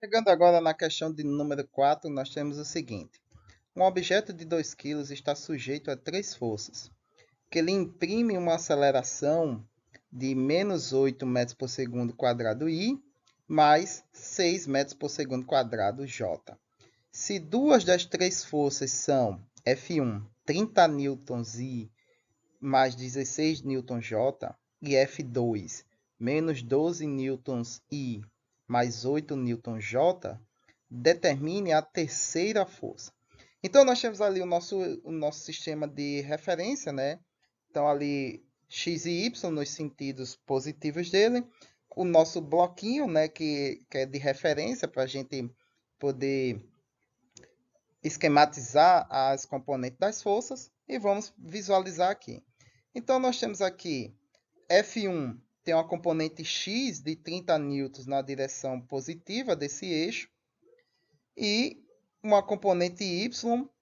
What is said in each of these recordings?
Chegando agora na questão de número 4, nós temos o seguinte. Um objeto de 2 kg está sujeito a 3 forças, que lhe imprime uma aceleração de menos 8 metros por segundo quadrado I, mais 6 metros por segundo quadrado J. Se duas das 3 forças são F1, 30 newtons I, mais 16 newtons J, e F2, menos 12 newtons I, mais 8 newtons J, determine a terceira força. Então, nós temos ali o nosso sistema de referência, né? Então, ali x e y nos sentidos positivos dele. O nosso bloquinho, né? Que é de referência para a gente poder esquematizar as componentes das forças. E vamos visualizar aqui. Então, nós temos aqui F1 tem uma componente x de 30 newtons na direção positiva desse eixo e uma componente y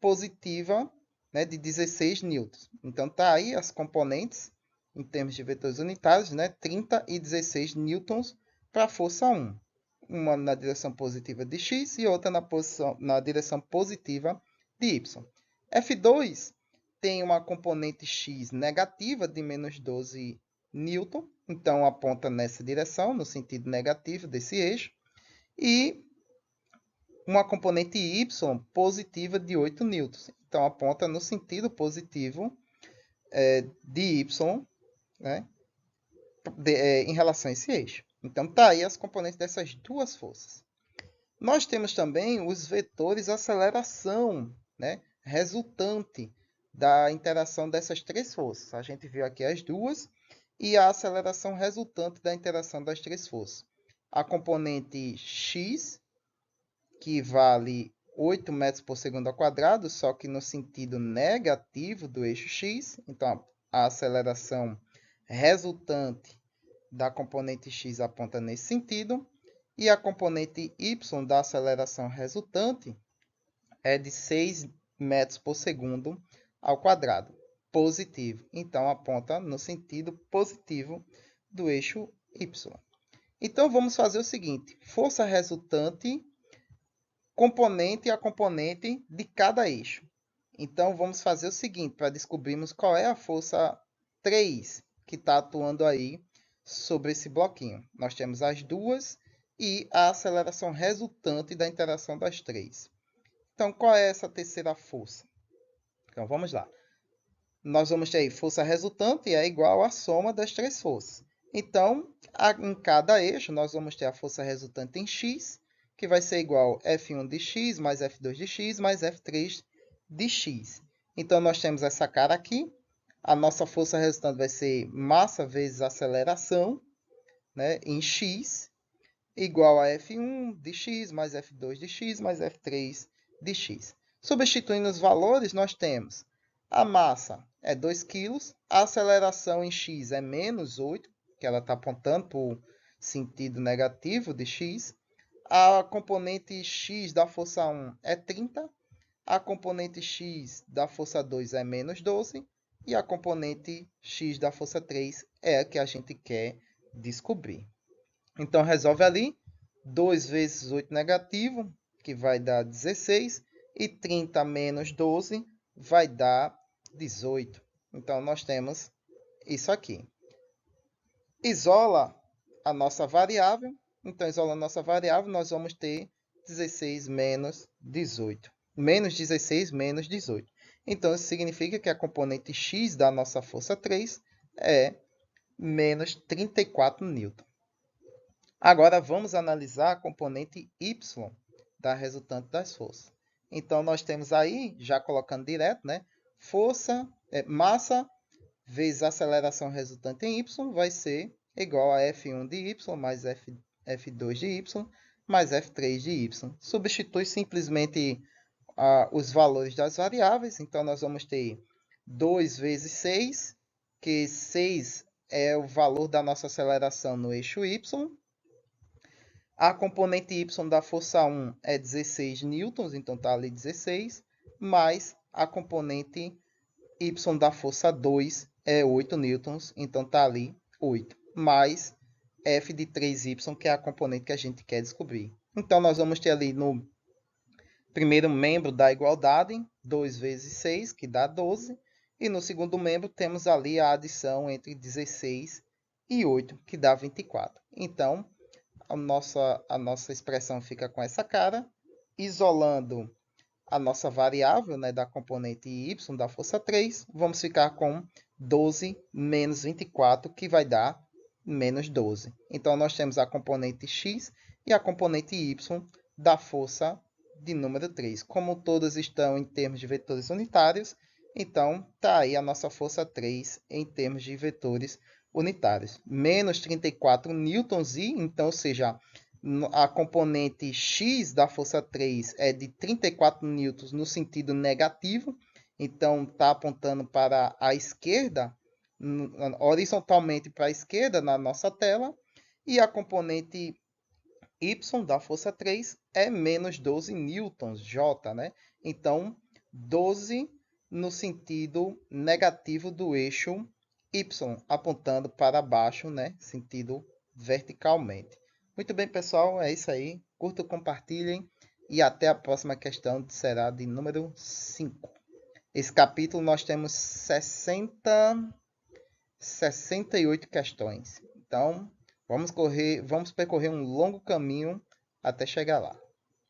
positiva, né, de 16 newtons. Então, tá aí as componentes, em termos de vetores unitários, né, 30 e 16 newtons para a força 1. Uma na direção positiva de x e outra na direção positiva de y. F2 tem uma componente x negativa de menos 12 newton, então aponta nessa direção, no sentido negativo desse eixo, e uma componente y positiva de 8 newtons, então aponta no sentido positivo de y, né, em relação a esse eixo. Então tá aí as componentes dessas duas forças. Nós temos também os vetores aceleração, né, resultante da interação dessas três forças. A gente viu aqui as duas e a aceleração resultante da interação das três forças. A componente x, que vale 8 metros por segundo ao quadrado, só que no sentido negativo do eixo x. Então, a aceleração resultante da componente x aponta nesse sentido. E a componente y da aceleração resultante é de 6 metros por segundo ao quadrado, positivo. Então, aponta no sentido positivo do eixo y. Então, vamos fazer o seguinte. Força resultante, componente a componente de cada eixo. Então, vamos fazer o seguinte, para descobrirmos qual é a força 3 que está atuando aí sobre esse bloquinho. Nós temos as duas e a aceleração resultante da interação das três. Então, qual é essa terceira força? Então, vamos lá. Nós vamos ter aí força resultante é igual à soma das três forças. Então, em cada eixo, nós vamos ter a força resultante em x, que vai ser igual a F1 de x mais F2 de x mais F3 de x. Então, nós temos essa cara aqui. A nossa força resultante vai ser massa vezes aceleração, né, em x, igual a F1 de x mais F2 de x mais F3 de x. Substituindo os valores, nós temos a massa é 2 kg, a aceleração em x é menos 8, que ela está apontando para o sentido negativo de x. A componente x da força 1 é 30, a componente x da força 2 é menos 12, e a componente x da força 3 é a que a gente quer descobrir. Então, resolve ali 2 vezes 8 negativo, que vai dar 16, e 30 menos 12 vai dar 18. Então, nós temos isso aqui. Isola a nossa variável. Então, isolando a nossa variável, nós vamos ter 16 menos 18. Menos 16 menos 18. Então, isso significa que a componente x da nossa força 3 é menos 34 newton. Agora, vamos analisar a componente y da resultante das forças. Então, nós temos aí, já colocando direto, né? Massa vezes aceleração resultante em y vai ser igual a F1 de y mais F2 de y mais F3 de y. Substitui simplesmente os valores das variáveis. Então, nós vamos ter 2 vezes 6, que 6 é o valor da nossa aceleração no eixo y. A componente y da força 1 é 16 newtons, então está ali 16, mais a componente y da força 2 é 8 newtons, então está ali 8, mais f de 3y, que é a componente que a gente quer descobrir. Então, nós vamos ter ali no primeiro membro da igualdade, 2 vezes 6, que dá 12. E no segundo membro, temos ali a adição entre 16 e 8, que dá 24. Então, a nossa expressão fica com essa cara, isolando a nossa variável, né, da componente y da força 3, vamos ficar com 12 menos 24, que vai dar menos 12. Então, nós temos a componente x e a componente y da força de número 3. Como todas estão em termos de vetores unitários, então está aí a nossa força 3 em termos de vetores unitários. Menos 34 newtons, então, ou seja, a componente x da força 3 é de 34 newtons no sentido negativo, então está apontando para a esquerda, horizontalmente para a esquerda na nossa tela, e a componente y da força 3 é menos 12 newtons, J, né? Então, 12 no sentido negativo do eixo y, apontando para baixo, né? Sentido verticalmente. Muito bem, pessoal, é isso aí. Curtam, compartilhem e até a próxima questão, que será de número 5. Esse capítulo nós temos 68 questões. Então, vamos percorrer um longo caminho até chegar lá.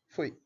Fui.